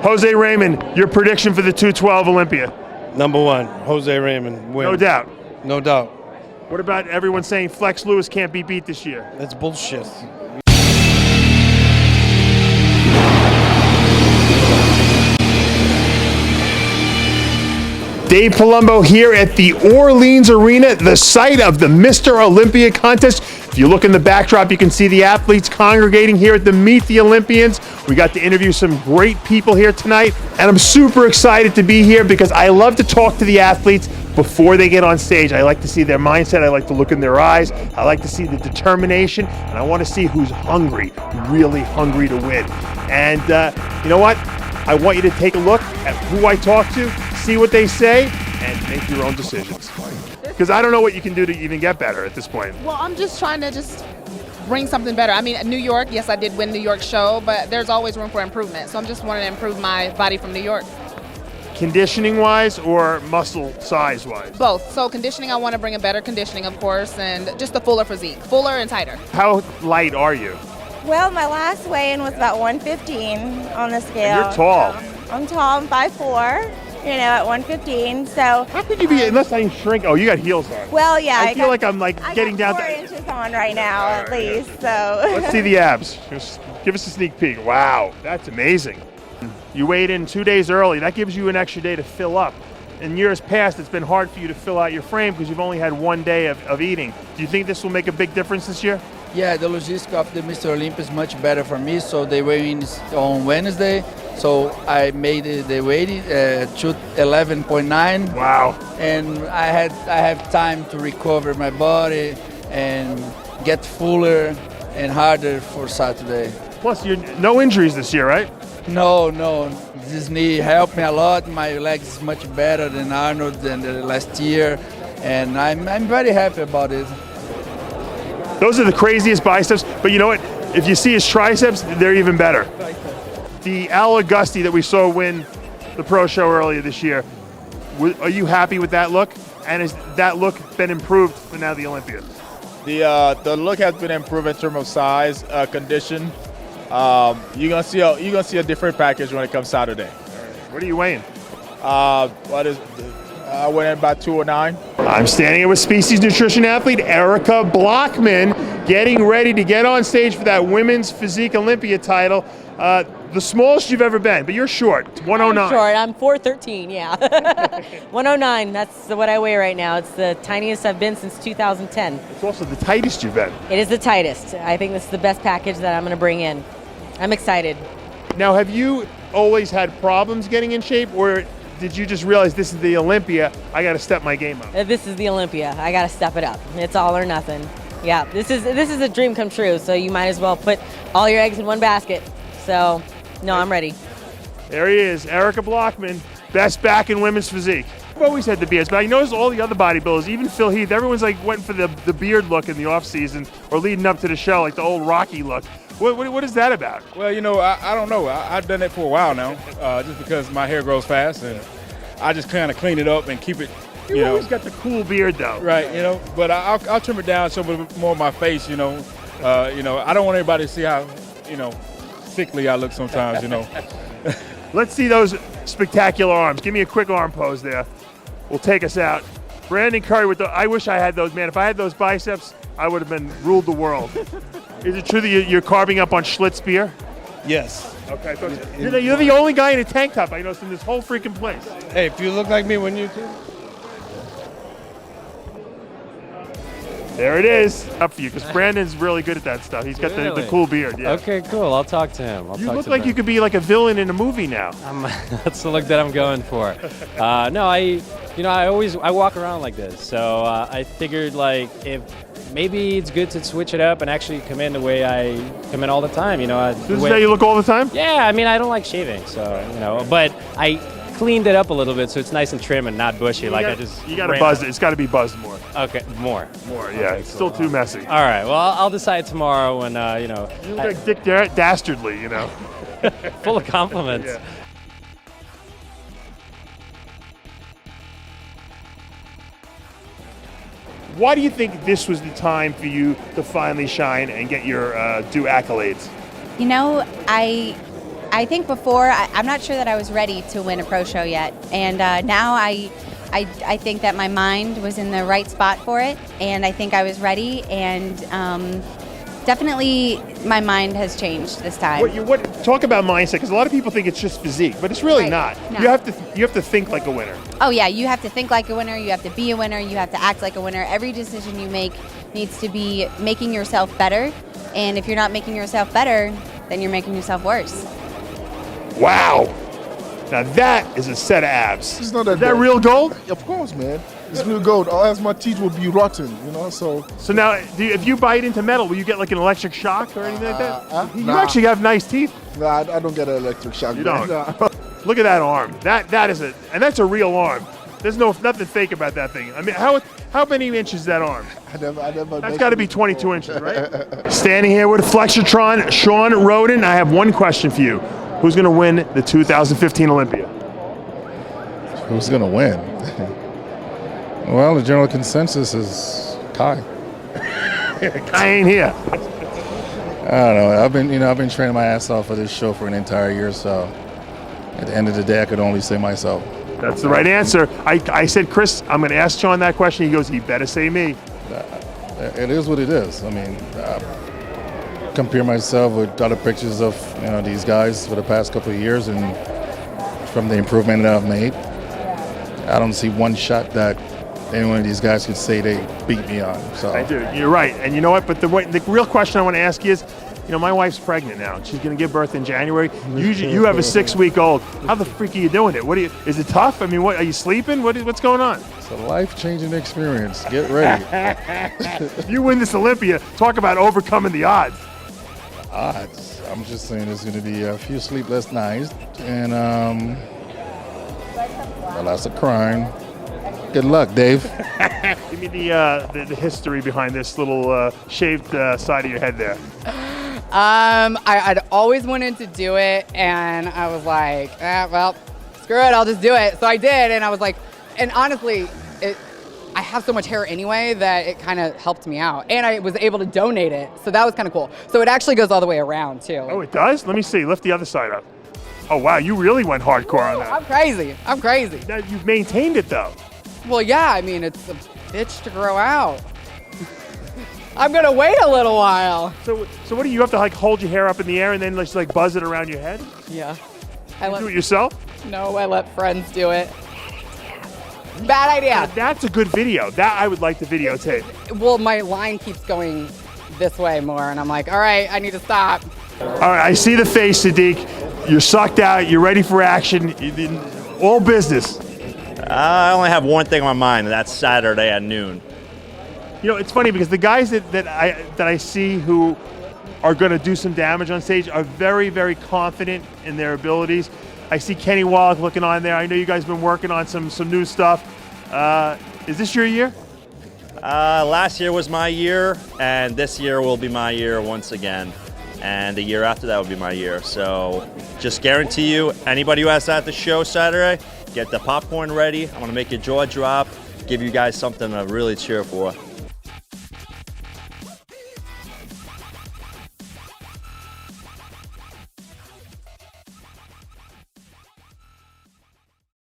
Jose Raymond, your prediction for the 212 Olympia? Number one, Jose Raymond wins. No doubt. No doubt. What about everyone saying Flex Lewis can't be beat this year? That's bullshit. Dave Palumbo here at the Orleans Arena, the site of the Mr. Olympia contest. If you look in the backdrop, you can see the athletes congregating here at the Meet the Olympians. We got to interview some great people here tonight, and I'm super excited to be here because I love to talk to the athletes before they get on stage. I like to see their mindset. I like to look in their eyes. I like to see the determination, and I want to see who's hungry, really hungry to win. And you know what? I want you to take a look at who I talk to, see what they say, and make your own decisions. Because I don't know what you can do to even get better at this point. Well, I'm just trying to bring something better. I mean, New York, yes, I did win New York show, but there's always room for improvement. So I'm just wanting to improve my body from New York. Conditioning-wise or muscle size-wise? Both. So conditioning, I want to bring a better conditioning, of course, and just a fuller physique, fuller and tighter. How light are you? Well, my last weigh-in was about 115 on the scale. And you're tall. I'm tall, I'm 5'4", you know, at 115, so. How could you be, unless I shrink, oh, you got heels on. Well, yeah. I feel like I'm like getting down to. 4 inches on right now, at least, so. Let's see the abs. Just give us a sneak peek. Wow, that's amazing. You weighed in 2 days early. That gives you an extra day to fill up. In years past, it's been hard for you to fill out your frame because you've only had 1 day of eating. Do you think this will make a big difference this year? Yeah, the logistics of the Mr. Olympia is much better for me. So they weigh in on Wednesday. So I made the weight to 11.9. Wow. And I have time to recover my body and get fuller and harder for Saturday. Plus, no injuries this year, right? No. This knee helped me a lot. My legs is much better than Arnold than the last year. And I'm very happy about it. Those are the craziest biceps, but you know what? If you see his triceps, they're even better. The AUGUSTE that we saw win the pro show earlier this year, are you happy with that look? And has that look been improved for now the Olympia? The look has been improved in terms of size, condition. You're gonna see a different package when it comes Saturday. What are you weighing? I went in about 209. I'm standing here with Species Nutrition athlete Erica BLOCKMAN, getting ready to get on stage for that Women's Physique Olympia title. The smallest you've ever been, but you're short, 109. I'm short, I'm 4'13", yeah. 109, that's what I weigh right now. It's the tiniest I've been since 2010. It's also the tightest you've been. It is the tightest. I think this is the best package that I'm gonna bring in. I'm excited. Now, have you always had problems getting in shape, or did you just realize this is the Olympia, I gotta step my game up? This is the Olympia, I gotta step it up. It's all or nothing. Yeah, this is a dream come true, so you might as well put all your eggs in one basket. So, no, I'm ready. There he is, Erica BLOCKMAN, best back in women's physique. I've always had the beards, but I noticed all the other bodybuilders, even Phil Heath, everyone's like went for the beard look in the off season or leading up to the show, like the old Rocky look. What is that about? Well, you know, I don't know. I've done it for a while now, just because my hair grows fast, and I just kind of clean it up and keep it. You always got the cool beard, though. Right, you know. But I'll trim it down, show a bit more of my face, you know. I don't want everybody to see how, sickly I look sometimes, you know. Let's see those spectacular arms. Give me a quick arm pose there. We'll take us out. Brandon Curry with I wish I had those, man. If I had those biceps, I would have been ruled the world. Is it true that you're carving up on Schlitz beer? Yes. Okay. You're the only guy in a tank top I noticed in this whole freaking place. Hey, if you look like me when you too. There it is. Up for you, because Brandon's really good at that stuff. He's got the cool beard. Yeah. Okay, cool. I'll talk to him. You look like you could be like a villain in a movie now. That's the look that I'm going for. No, I walk around like this, so I figured like if maybe it's good to switch it up and actually come in the way I come in all the time. This is how you look all the time? Yeah, I mean I don't like shaving, so but I cleaned it up a little bit so it's nice and trim and not bushy. You gotta buzz it. It's got to be buzzed more. Okay, more. Yeah, Okay, it's cool. still too messy. All right. Well, I'll decide tomorrow when You look like Dick Dastardly, full of compliments. Yeah. Why do you think this was the time for you to finally shine and get your due accolades? You know, I I think before, I'm not sure that I was ready to win a pro show yet. And now I think that my mind was in the right spot for it. And I think I was ready. And definitely my mind has changed this time. Talk about mindset, because a lot of people think it's just physique, but it's really Right. not. No. You have to think like a winner. Oh yeah, you have to think like a winner, you have to be a winner, you have to act like a winner. Every decision you make needs to be making yourself better. And if you're not making yourself better, then you're making yourself worse. Wow. Now that is a set of abs. It's not that Is that bad. real gold? Of course, man. It's real gold. Or else my teeth will be rotten, you know. So So now, if you bite into metal, will you get like an electric shock or anything like that? You nah. actually have nice teeth. nah, I don't get an electric shock. You man. don't? Nah. Look at that arm. That is that's a real arm. There's nothing fake about that thing. I mean, how many inches is that arm? I never. That's got to be 22 inches, right? Standing here with Flexotron, Shawn RHODEN. I have one question for you. Who's going to win the 2015 Olympia? Who's going to win? Well, the general consensus is Kai. I ain't here. I don't know. I've been training my ass off for this show for an entire year, so at the end of the day, I could only say myself. That's the right answer. I said, Chris, I'm going to ask Shawn that question. He goes, he better say me. It is what it is. I mean, compare myself with other pictures of these guys for the past couple of years, and from the improvement that I've made, I don't see one shot that any one of these guys could say they beat me on. So I do. You're right. And you know what? But the real question I want to ask you is, my wife's pregnant now. She's going to give birth in January. You have a 6-week-old. How the freak are you doing it? Is it tough? I mean, are you sleeping? What's going on? it's a life-changing experience. Get ready. If you win this Olympia, talk about overcoming the odds. Odds. I'm just saying there's going to be a few sleepless nights and lots of crying. Good luck, Dave. Give me the history behind this little shaved side of your head there. I'd always wanted to do it, and I was like, well, screw it, I'll just do it. So I did, and I was like, and honestly, I have so much hair anyway that it kind of helped me out, and I was able to donate it, so that was kind of cool. So it actually goes all the way around too. Oh, it does? Let me see. Lift the other side up. Oh, wow, you really went hardcore on that. I'm crazy. I'm crazy. Now, you've maintained it, though. Well, yeah, I mean, it's a bitch to grow out. I'm gonna wait a little while. So what do you have to like hold your hair up in the air and then just like buzz it around your head? Yeah. Do it yourself? No, I let friends do it. Bad idea. Now, that's a good video. That I would like to videotape. Well, my line keeps going this way more, and I'm like, all right, I need to stop. All right, I see the face, Sadiq. You're sucked out. You're ready for action. All business. I only have one thing on my mind, and that's Saturday at noon. It's funny because the guys that I see who are going to do some damage on stage are very, very confident in their abilities. I see Kenny Wallach looking on there. I know you guys have been working on some new stuff. Is this your year? Last year was my year, and this year will be my year once again. And the year after that will be my year. So just guarantee you, anybody who has that at the show Saturday, get the popcorn ready. I'm going to make your jaw drop, give you guys something to really cheer for.